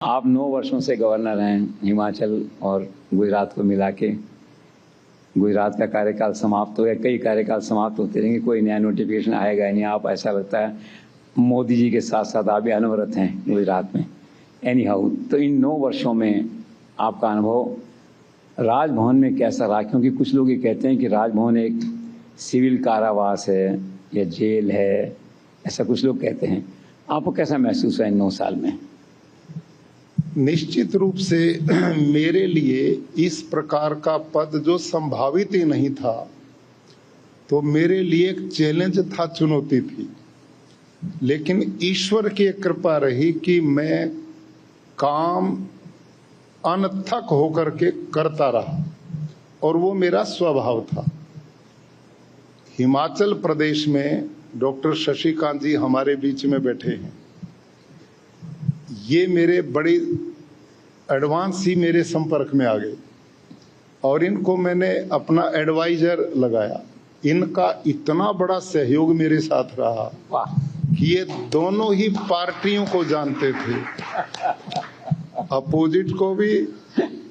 आप 9 वर्षों से गवर्नर हैं हिमाचल और गुजरात को मिला के। गुजरात का कार्यकाल समाप्त हो गया, कई कार्यकाल समाप्त होते रहेंगे, कोई नया नोटिफिकेशन आएगा ही नहीं। आप ऐसा लगता है मोदी जी के साथ साथ आप भी अनवरत हैं गुजरात में। एनी हाउ, तो इन 9 वर्षों में आपका अनुभव राजभवन में कैसा रहा? क्योंकि कुछ लोग ये कहते हैं कि राजभवन एक सिविल कारावास है या जेल है, ऐसा कुछ लोग कहते हैं। आपको कैसा महसूस हुआ इन 9 साल में? निश्चित रूप से मेरे लिए इस प्रकार का पद जो संभावित ही नहीं था, तो मेरे लिए एक चैलेंज था, चुनौती थी। लेकिन ईश्वर की कृपा रही कि मैं काम अनथक होकर के करता रहा और वो मेरा स्वभाव था। हिमाचल प्रदेश में डॉक्टर शशिकांत जी हमारे बीच में बैठे हैं। ये मेरे बड़ी एडवांस ही मेरे संपर्क में आ गए और इनको मैंने अपना एडवाइजर लगाया। इनका इतना बड़ा सहयोग मेरे साथ रहा कि ये दोनों ही पार्टियों को जानते थे, अपोजिट को भी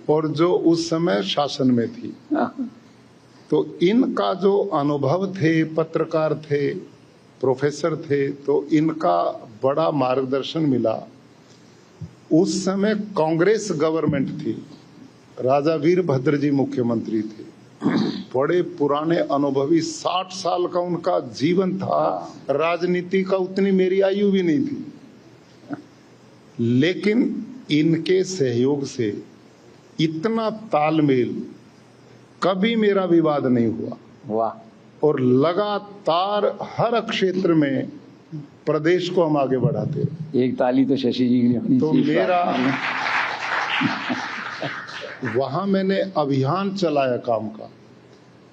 और जो उस समय शासन में थी। तो इनका जो अनुभव थे, पत्रकार थे, प्रोफेसर थे, तो इनका बड़ा मार्गदर्शन मिला। उस समय कांग्रेस गवर्नमेंट थी, राजा वीरभद्र जी मुख्यमंत्री थे। बड़े पुराने अनुभवी, 60 साल का उनका जीवन था। राजनीति का उतनी मेरी आयु भी नहीं थी, लेकिन इनके सहयोग से इतना तालमेल, कभी मेरा विवाद नहीं हुआ। वाह! और लगातार हर क्षेत्र में प्रदेश को हम आगे बढ़ाते रहे। एक ताली तो शशि जी के लिए होनी तो चाहिए। मेरा वहां मैंने अभियान चलाया काम का।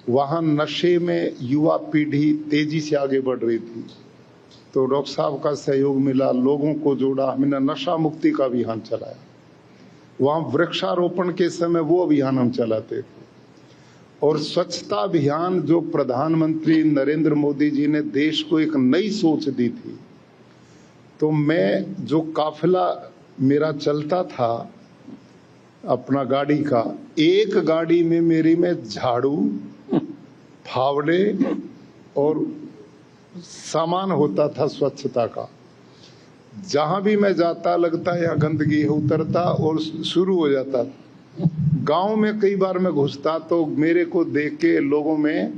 वहां नशे में युवा पीढ़ी तेजी से आगे बढ़ रही थी, तो डॉक्टर साहब का सहयोग मिला, लोगों को जोड़ा, हमने नशा मुक्ति का अभियान चलाया। वहां वृक्षारोपण के समय वो अभियान हम चलाते थे। और स्वच्छता अभियान जो प्रधानमंत्री नरेंद्र मोदी जी ने देश को एक नई सोच दी थी, तो मैं जो काफिला मेरा चलता था अपना गाड़ी का, एक गाड़ी में मेरी में झाड़ू, फावड़े और सामान होता था स्वच्छता का। जहां भी मैं जाता लगता यहाँ गंदगी है, उतरता और शुरू हो जाता। गांव में कई बार मैं घुसता तो मेरे को देख के लोगों में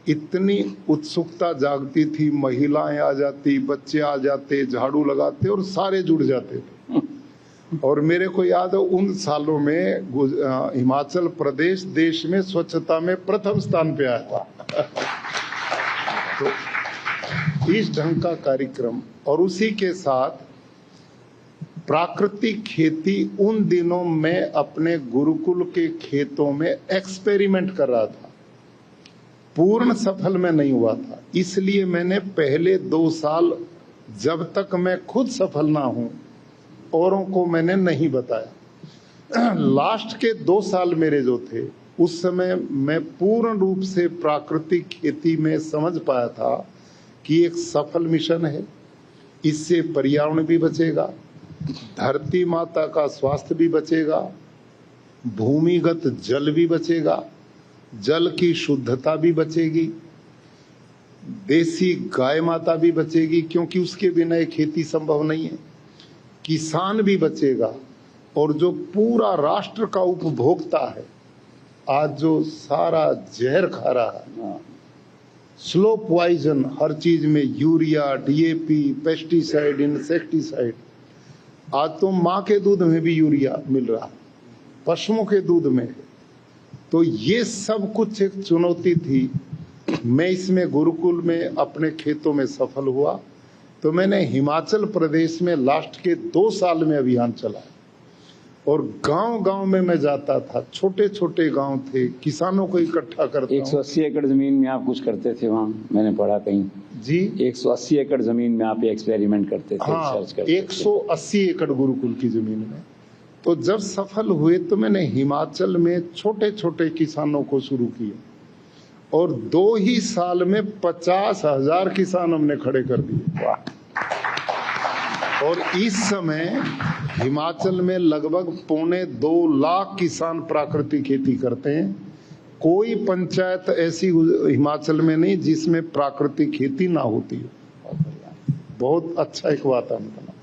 इतनी उत्सुकता जागती थी, महिलाएं आ जाती, बच्चे आ जाते, झाड़ू लगाते और सारे जुड़ जाते थे। और मेरे को याद है उन सालों में हिमाचल प्रदेश देश में स्वच्छता में प्रथम स्थान पे आया था। तो इस ढंग का कार्यक्रम, और उसी के साथ प्राकृतिक खेती। उन दिनों मैं अपने गुरुकुल के खेतों में एक्सपेरिमेंट कर रहा था, पूर्ण सफल में नहीं हुआ था। इसलिए मैंने पहले 2 साल, जब तक मैं खुद सफल ना हूं, औरों को मैंने नहीं बताया। लास्ट के 2 साल मेरे जो थे, उस समय मैं पूर्ण रूप से प्राकृतिक खेती में समझ पाया था कि एक सफल मिशन है। इससे पर्यावरण भी बचेगा, धरती माता का स्वास्थ्य भी बचेगा, भूमिगत जल भी बचेगा, जल की शुद्धता भी बचेगी, देसी गाय माता भी बचेगी, क्योंकि उसके बिना ये खेती संभव नहीं है, किसान भी बचेगा, और जो पूरा राष्ट्र का उपभोक्ता है, आज जो सारा जहर खा रहा है, स्लो पॉइजन, हर चीज में यूरिया, डीएपी, पेस्टिसाइड, इंसेक्टिसाइड। आज तो माँ के दूध में भी यूरिया मिल रहा है, पशुओं के दूध में। तो ये सब कुछ एक चुनौती थी। मैं इसमें गुरुकुल में अपने खेतों में सफल हुआ, तो मैंने हिमाचल प्रदेश में लास्ट के 2 साल में अभियान चलाया। और गांव-गांव में मैं जाता था, छोटे छोटे गांव थे, किसानों को इकट्ठा करता। 180 एकड़ जमीन में आप कुछ करते थे वहाँ, मैंने पढ़ा कहीं जी। 180 एकड़ जमीन में आप एक्सपेरिमेंट करते थे। हाँ, रिसर्च करते 180 एकड़ गुरुकुल की जमीन में। तो जब सफल हुए तो मैंने हिमाचल में छोटे छोटे किसानों को शुरू किया, और 2 ही साल में 50,000 किसान हमने खड़े कर दिए। और इस समय हिमाचल में लगभग 2.25 लाख किसान प्राकृतिक खेती करते हैं। कोई पंचायत ऐसी हिमाचल में नहीं जिसमें प्राकृतिक खेती ना होती हो। बहुत अच्छा एक वातावरण।